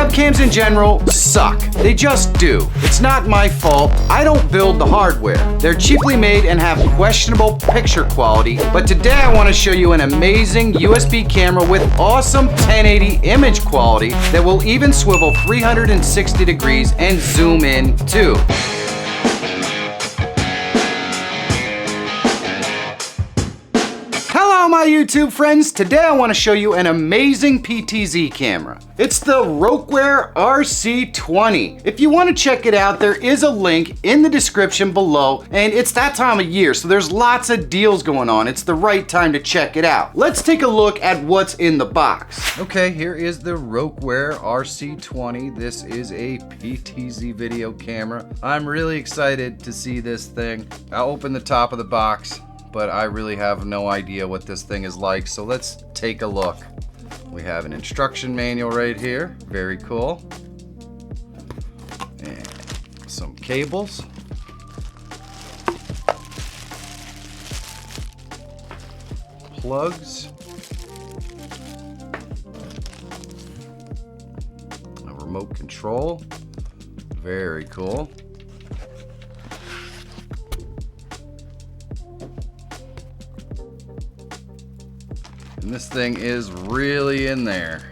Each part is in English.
Webcams in general suck. They just do. It's not my fault. I don't build the hardware. They're cheaply made and have questionable picture quality, but today I want to show you an amazing USB camera with awesome 1080 image quality that will even swivel 360 degrees and zoom in too. Hello my YouTube friends, today I want to show you an amazing PTZ camera. It's the Rocware RC20. If you want to check it out, there is a link in the description below, and it's that time of year, so there's lots of deals going on. It's the right time to check it out. Let's take a look at what's in the box. Okay, here is the Rocware RC20. This is a PTZ video camera. I'm really excited to see this thing. I'll open the top of the box, but I really have no idea what this thing is like, so let's take a look. We have an instruction manual right here, very cool. And some cables. Plugs. A remote control, very cool. And this thing is really in there.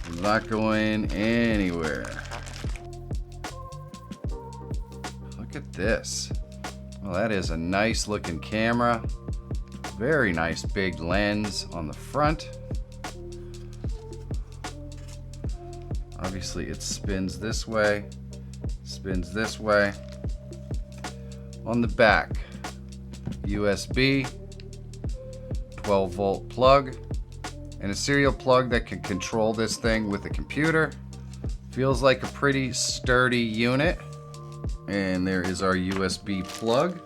It's not going anywhere. Look at this. Well, that is a nice looking camera. Very nice big lens on the front. Obviously it spins this way, spins this way. On the back, USB, 12 volt plug, and a serial plug that can control this thing with a computer. Feels like a pretty sturdy unit. And there is our USB plug.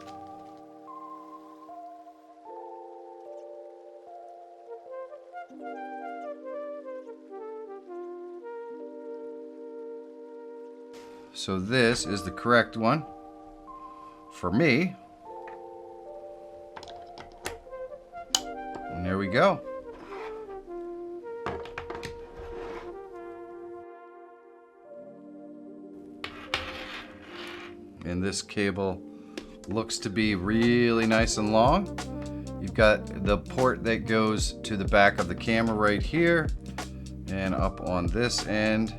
So this is the correct one for me. And there we go. And this cable looks to be really nice and long. You've got the port that goes to the back of the camera right here, and up on this end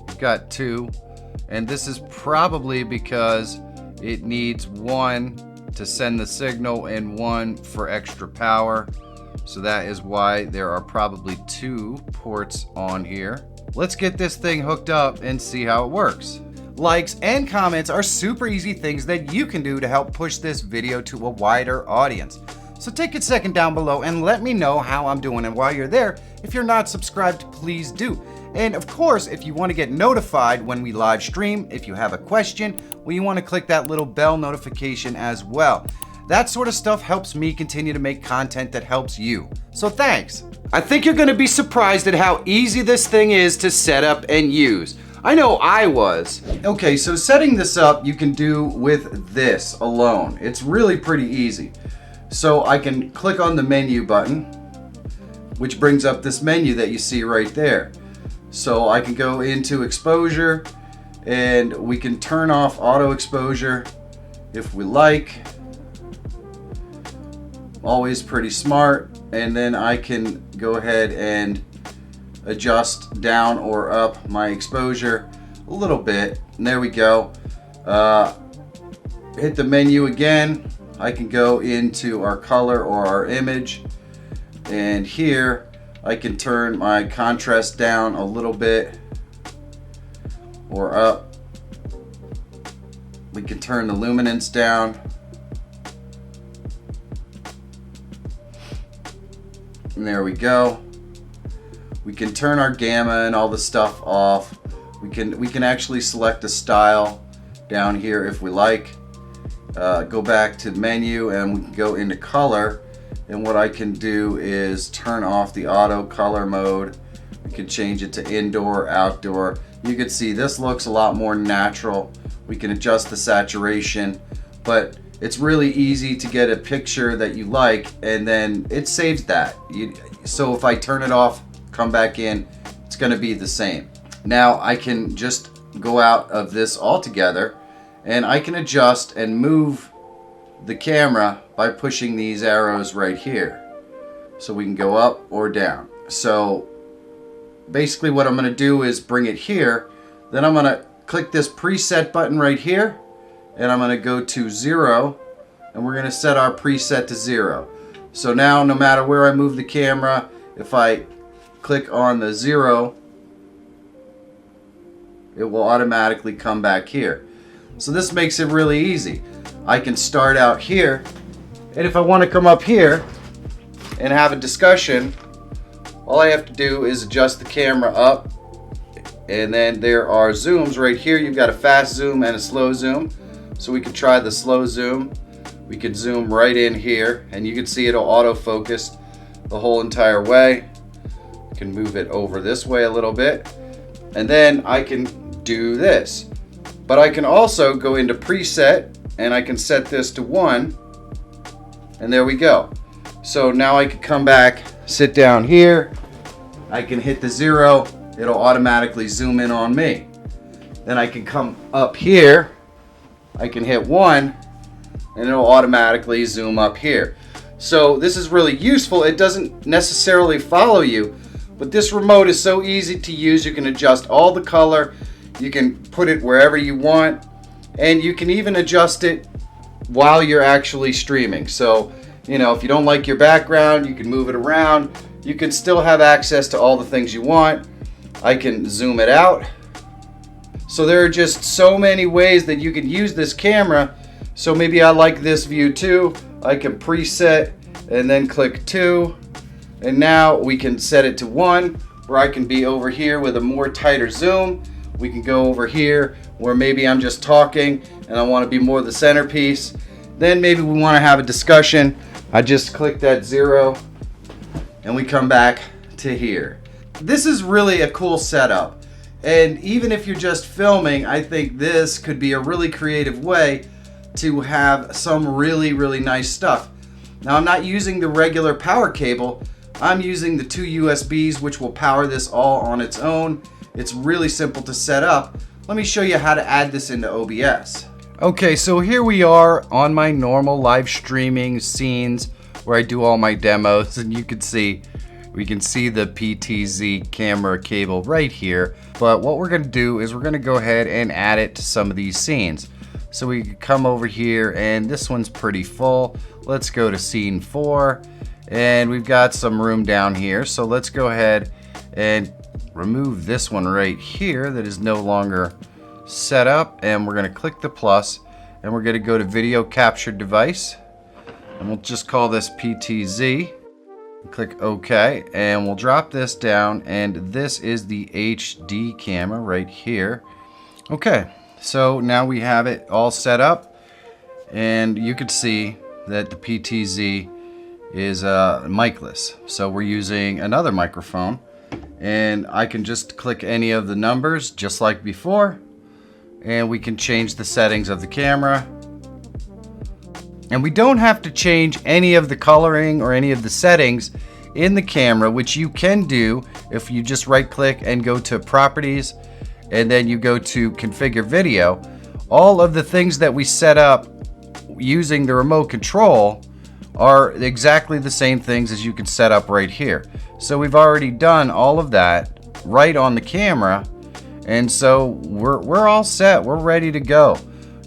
you've got two, and this is probably because it needs one to send the signal and one for extra power. So that is why there are probably two ports on here. Let's get this thing hooked up and see how it works. Likes and comments are super easy things that you can do to help push this video to a wider audience. So take a second down below and let me know how I'm doing, and while you're there, if you're not subscribed, please do. And of course, if you want to get notified when we live stream, if you have a question, well, you want to click that little bell notification as well. That sort of stuff helps me continue to make content that helps you. So thanks. I think you're going to be surprised at how easy this thing is to set up and use. I know I was. Okay, so setting this up you can do with this alone. It's really pretty easy. So I can click on the menu button, which brings up this menu that you see right there. So I can go into exposure, and we can turn off auto exposure if we like. Always pretty smart. And then I can go ahead and adjust down or up my exposure a little bit. And there we go. Hit the menu again. I can go into our color or our image, and here I can turn my contrast down a little bit or up. We can turn the luminance down. And there we go. We can turn our gamma and all the stuff off. We can actually select a style down here if we like. Go back to the menu and we can go into color, and what I can do is turn off the auto color mode. We can change it to indoor, outdoor. You can see this looks a lot more natural. We can adjust the saturation, but it's really easy to get a picture that you like, and then it saves that. So if I turn it off, come back in, it's going to be the same. Now I can just go out of this altogether, and I can adjust and move the camera by pushing these arrows right here. So we can go up or down. So basically what I'm going to do is bring it here, then I'm going to click this preset button right here, and I'm going to go to 0, and we're going to set our preset to 0. So now no matter where I move the camera, if I click on the 0, it will automatically come back here. So this makes it really easy. I can start out here, and if I want to come up here and have a discussion, all I have to do is adjust the camera up, and then there are zooms right here. You've got a fast zoom and a slow zoom. So we could try the slow zoom. We could zoom right in here, and you can see it'll autofocus the whole entire way. You can move it over this way a little bit, and then I can do this. But I can also go into preset, and I can set this to 1, and there we go. So now I can come back, sit down here, I can hit the 0, it'll automatically zoom in on me. Then I can come up here, I can hit 1, and it'll automatically zoom up here. So this is really useful. It doesn't necessarily follow you, but this remote is so easy to use. You can adjust all the color, you can put it wherever you want, and you can even adjust it while you're actually streaming. So, you know, if you don't like your background, you can move it around. You can still have access to all the things you want. I can zoom it out. So there are just so many ways that you can use this camera. So maybe I like this view too. I can preset and then click 2. And now we can set it to 1, where I can be over here with a more tighter zoom. We can go over here where maybe I'm just talking and I want to be more the centerpiece. Then maybe we want to have a discussion. I just click that 0 and we come back to here. This is really a cool setup. And even if you're just filming, I think this could be a really creative way to have some really, really nice stuff. Now I'm not using the regular power cable. I'm using the 2 USBs, which will power this all on its own. It's really simple to set up. Let me show you how to add this into OBS. Okay, so here we are on my normal live streaming scenes where I do all my demos, and you can see, we can see the PTZ camera cable right here. But what we're gonna do is we're gonna go ahead and add it to some of these scenes. So we can come over here, and this one's pretty full. Let's go to scene 4, and we've got some room down here. So let's go ahead and remove this one right here that is no longer set up, and we're gonna click the plus, and we're gonna go to video capture device, and we'll just call this PTZ. Click OK, and we'll drop this down, and this is the HD camera right here. Okay, so now we have it all set up, and you can see that the PTZ is micless. So we're using another microphone, and I can just click any of the numbers just like before, and we can change the settings of the camera. And we don't have to change any of the coloring or any of the settings in the camera, which you can do if you just right click and go to properties, and then you go to configure video. All of the things that we set up using the remote control are exactly the same things as you can set up right here. So we've already done all of that right on the camera, and so we're all set. We're ready to go.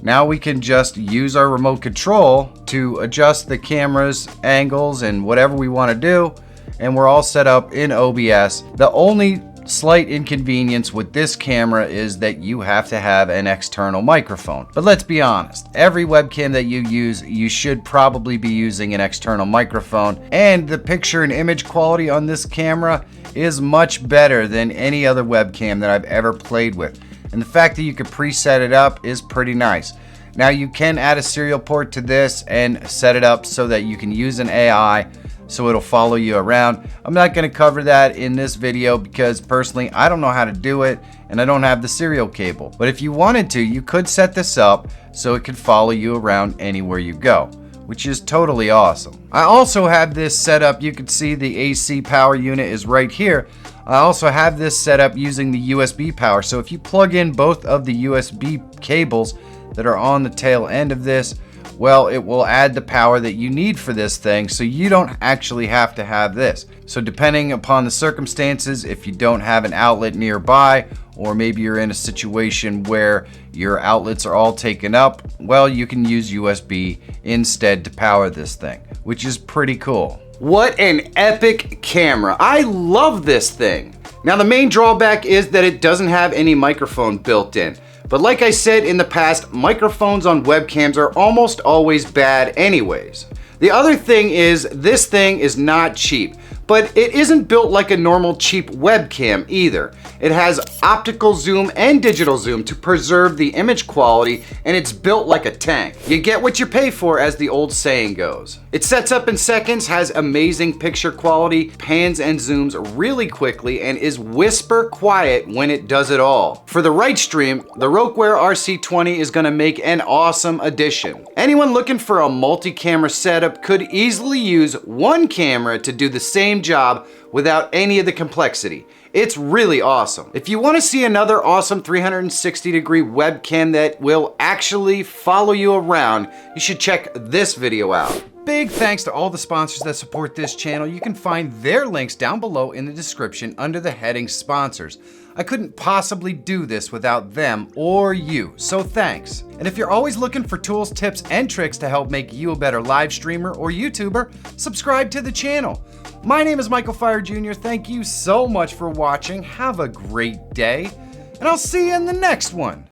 Now we can just use our remote control to adjust the camera's angles and whatever we want to do, and we're all set up in OBS. The only slight inconvenience with this camera is that you have to have an external microphone. But let's be honest, every webcam that you use, you should probably be using an external microphone, and the picture and image quality on this camera is much better than any other webcam that I've ever played with. And the fact that you can preset it up is pretty nice. Now you can add a serial port to this and set it up so that you can use an AI so it'll follow you around. I'm not going to cover that in this video because personally I don't know how to do it and I don't have the serial cable. But if you wanted to, you could set this up so it could follow you around anywhere you go, which is totally awesome. I also have this set up. You can see the AC power unit is right here. I also have this set up using the USB power. So if you plug in both of the USB cables that are on the tail end of this, well, it will add the power that you need for this thing, so you don't actually have to have this. So depending upon the circumstances, if you don't have an outlet nearby, or maybe you're in a situation where your outlets are all taken up, well, you can use USB instead to power this thing, which is pretty cool. What an epic camera. I love this thing. Now the main drawback is that it doesn't have any microphone built in. But like I said in the past, microphones on webcams are almost always bad anyways. The other thing is this thing is not cheap, but it isn't built like a normal cheap webcam either. It has optical zoom and digital zoom to preserve the image quality, and it's built like a tank. You get what you pay for, as the old saying goes. It sets up in seconds, has amazing picture quality, pans and zooms really quickly, and is whisper quiet when it does it all. For the right stream, the Rocware RC20 is gonna make an awesome addition. Anyone looking for a multi-camera setup could easily use one camera to do the same job without any of the complexity. It's really awesome. If you want to see another awesome 360-degree webcam that will actually follow you around, you should check this video out. Big thanks to all the sponsors that support this channel. You can find their links down below in the description under the heading sponsors. I couldn't possibly do this without them or you, so thanks. And if you're always looking for tools, tips, and tricks to help make you a better live streamer or YouTuber, subscribe to the channel. My name is Michael Feyrer Jr. Thank you so much for watching. Have a great day, and I'll see you in the next one.